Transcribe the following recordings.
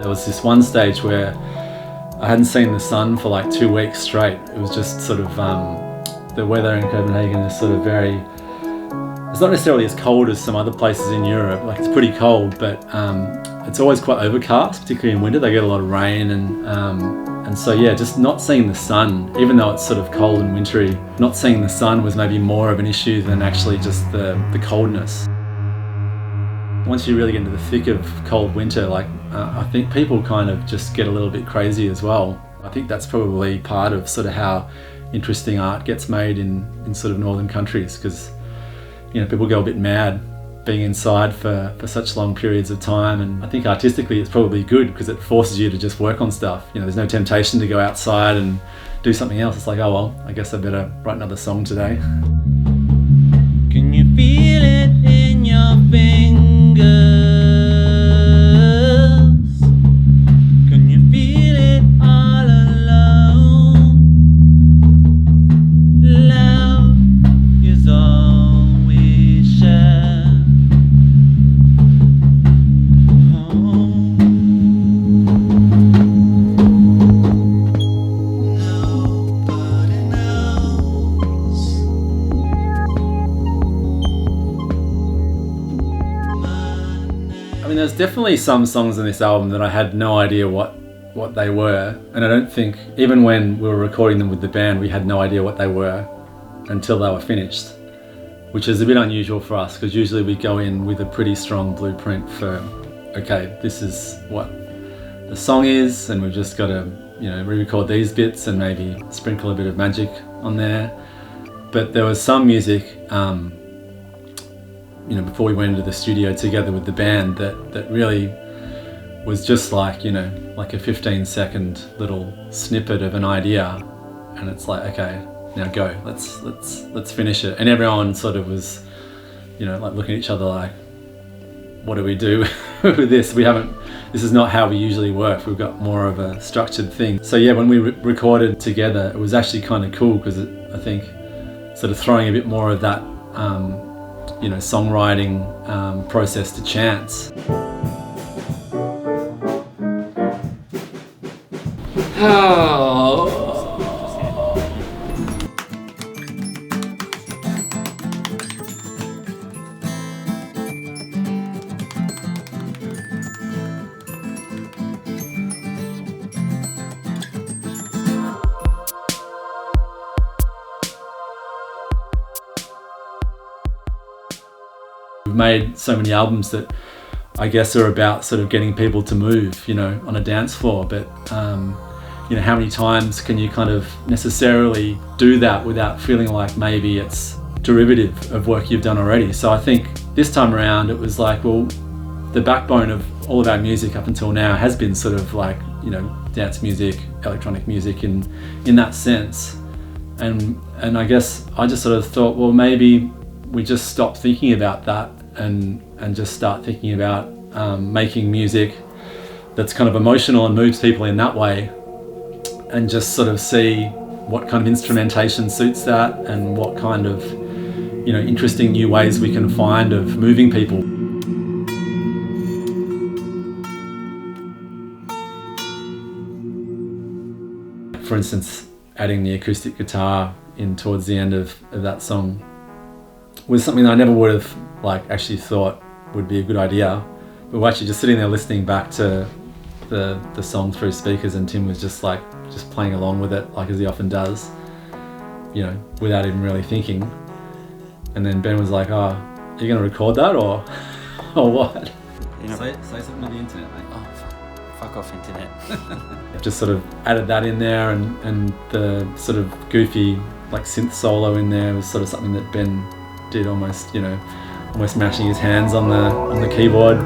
There was this one stage where I hadn't seen the sun for like 2 weeks straight. It was just sort of, the weather in Copenhagen is sort of very, it's not necessarily as cold as some other places in Europe. Like it's pretty cold, but it's always quite overcast, particularly in winter. They get a lot of rain and so yeah, just not seeing the sun, even though it's sort of cold and wintry, not seeing the sun was maybe more of an issue than actually just the coldness. Once you really get into the thick of cold winter, like I think people kind of just get a little bit crazy as well. I think that's probably part of sort of how interesting art gets made in sort of northern countries, because you know, people go a bit mad being inside for such long periods of time, and I think artistically it's probably good because it forces you to just work on stuff. You know, there's no temptation to go outside and do something else. It's like, oh well, I guess I better write another song today. Can you feel it in your fingers? Can you feel it all alone? Love is all we share. I mean, there's definitely some songs on this album that I had no idea what they were, and I don't think, even when we were recording them with the band, we had no idea what they were until they were finished, which is a bit unusual for us, because usually we go in with a pretty strong blueprint for, okay, this is what the song is, and we've just got to, you know, re-record these bits and maybe sprinkle a bit of magic on there. But there was some music, you know, before we went into the studio together with the band that really was just like, you know, like a 15-second little snippet of an idea, and it's like, okay, now go, let's finish it. And everyone sort of was, you know, like looking at each other like, what do we do with this? This is not how we usually work. We've got more of a structured thing. So yeah, when we recorded together, it was actually kind of cool, because I think sort of throwing a bit more of that you know, songwriting process to chance. Oh. We've made so many albums that I guess are about sort of getting people to move, you know, on a dance floor, but you know, how many times can you kind of necessarily do that without feeling like maybe it's derivative of work you've done already? So I think this time around it was like, well, the backbone of all of our music up until now has been sort of like, you know, dance music, electronic music in that sense. And I guess I just sort of thought, well, maybe we just stop thinking about that and just start thinking about making music that's kind of emotional and moves people in that way, and just sort of see what kind of instrumentation suits that and what kind of, you know, interesting new ways we can find of moving people. For instance, adding the acoustic guitar in towards the end of that song was something that I never would have like actually thought would be a good idea. But we're actually just sitting there listening back to the song through speakers, and Tim was just playing along with it, like as he often does, you know, without even really thinking. And then Ben was like, "Oh, are you going to record that or what?" You know, say something to the internet, mate. oh, fuck off internet. Just sort of added that in there, and the sort of goofy like synth solo in there was sort of something that Ben did, almost, you know, almost mashing his hands on the keyboard.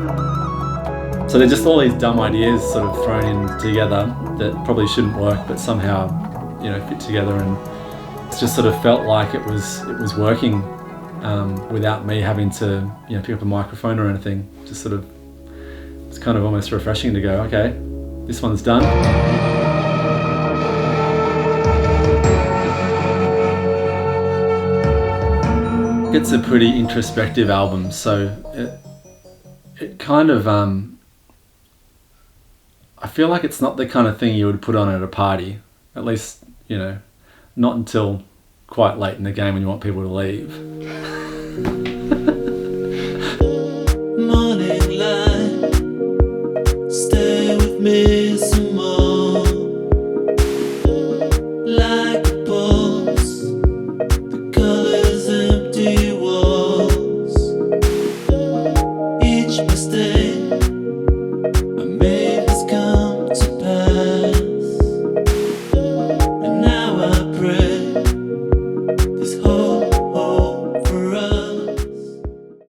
So they're just all these dumb ideas sort of thrown in together that probably shouldn't work, but somehow, you know, fit together, and it just sort of felt like it was working without me having to, you know, pick up a microphone or anything. Just sort of, it's kind of almost refreshing to go, okay, this one's done. It's a pretty introspective album, so it kind of, I feel like it's not the kind of thing you would put on at a party. At least, not until quite late in the game when you want people to leave.